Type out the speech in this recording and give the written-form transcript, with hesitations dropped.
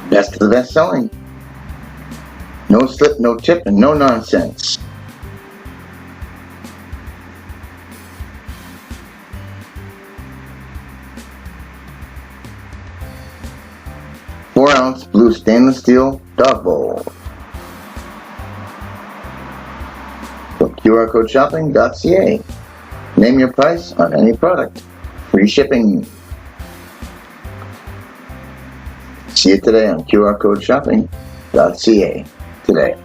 Best of the best selling. No slip, no tip, and no nonsense. Four-ounce blue stainless steel dog bowl. From QRCodeshopping.ca. Name your price on any product. Free shipping. See it today on QRCodeshopping.ca today.